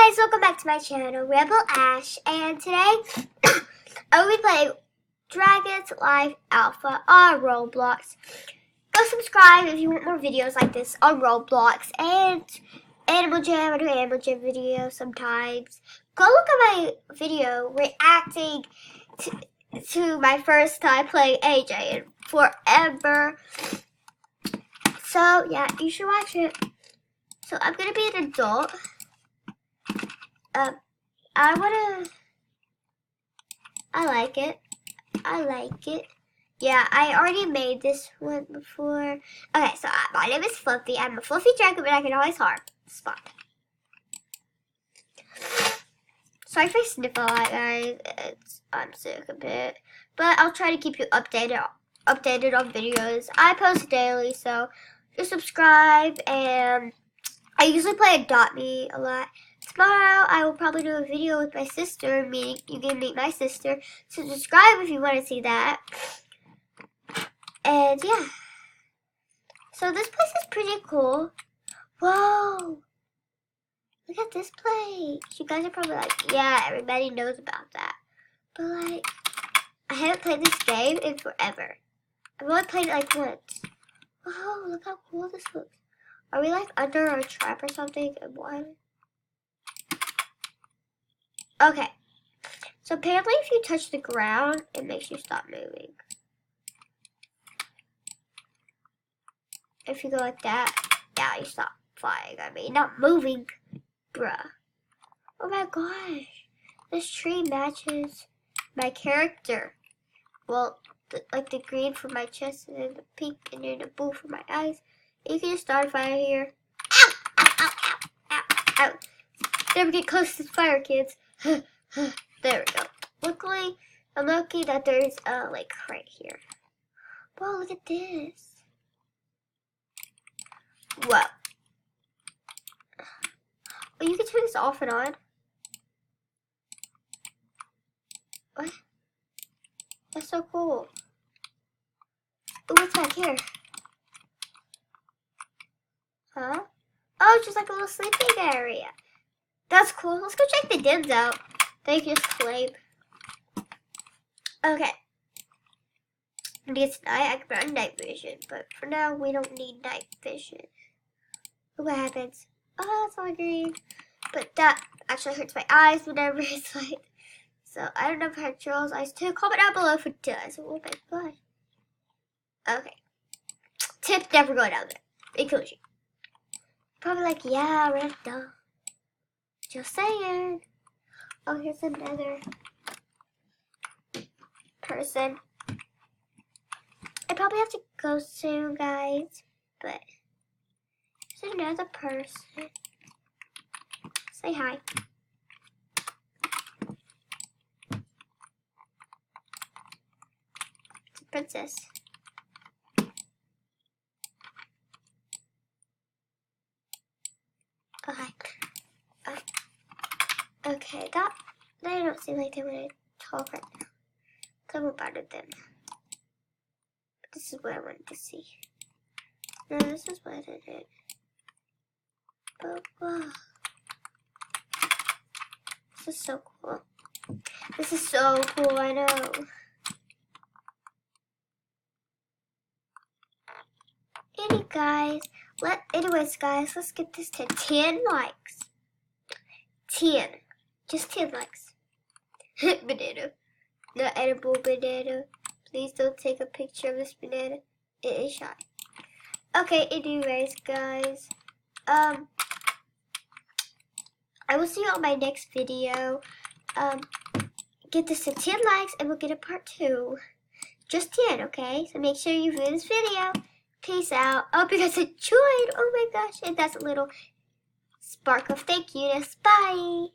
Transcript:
guys, welcome back to my channel, Rebel Ash, and today I will be playing Dragon's Life Alpha on Roblox. Go subscribe if you want more videos like this on Roblox and Animal Jam. I do Animal Jam videos sometimes. Go look at my video reacting to my first time playing AJ in forever. So yeah, you should watch it. So I'm gonna be an adult. I like it. Yeah, I already made this one before. Okay, so my name is Fluffy. I'm a fluffy dragon, but I can always harm. Spot. Sorry if I sniff a lot, guys. I'm sick a bit, but I'll try to keep you updated on videos. I post daily, so just subscribe. And I usually play Adopt Me a lot. Tomorrow, I will probably do a video with my sister, meaning you can meet my sister. So subscribe if you want to see that. And yeah. So this place is pretty cool. Whoa. Look at this place. You guys are probably like, yeah, everybody knows about that. But like, I haven't played this game in forever. I've only played it like once. Whoa, look how cool this looks. Are we like under a trap or something? And what? Okay, so apparently if you touch the ground, it makes you stop moving. If you go like that, yeah, you stop flying. I mean, not moving, bruh. Oh my gosh, this tree matches my character. Well, like the green for my chest, and then the pink, and then the blue for my eyes. And you can just start a fire here. Ow, ow, ow, ow, ow, ow. Never get close to the fire, kids. There we go. Luckily, I'm lucky that there's a lake right here. Whoa, look at this. Whoa. Oh, you can turn this off and on. What? That's so cool. Ooh, what's back here? Huh? Oh, it's just like a little sleeping area. That's cool. Let's go check the dens out. They can just claim. Okay. When it gets night, I can put on night vision. But for now, we don't need night vision. What happens? Oh, it's all green. But that actually hurts my eyes whenever it's light. So I don't know if I have Charles' eyes too. Comment down below if it does. Oh my god. Okay. Tip, never go down there. It kills you. Probably like, yeah, right, duh. Just saying. Oh, here's another person. I probably have to go soon, guys. But there's another person. Say hi. It's a princess. Oh, hi. Okay, they don't seem like they want to talk right now. I'm about it then. But this is what I wanted to see. No, this is what I did. But wow. This is so cool. This is so cool, I know. Anyways, guys, let's get this to 10 likes. 10. Just 10 likes. Banana. Not edible banana. Please don't take a picture of this banana. It is shy. Okay, anyways, guys. I will see you on my next video. Get this to 10 likes and we'll get a part 2. Just 10, okay? So make sure you view this video. Peace out. I hope you guys enjoyed. Oh my gosh. And that's a little spark of thank you-ness. Bye.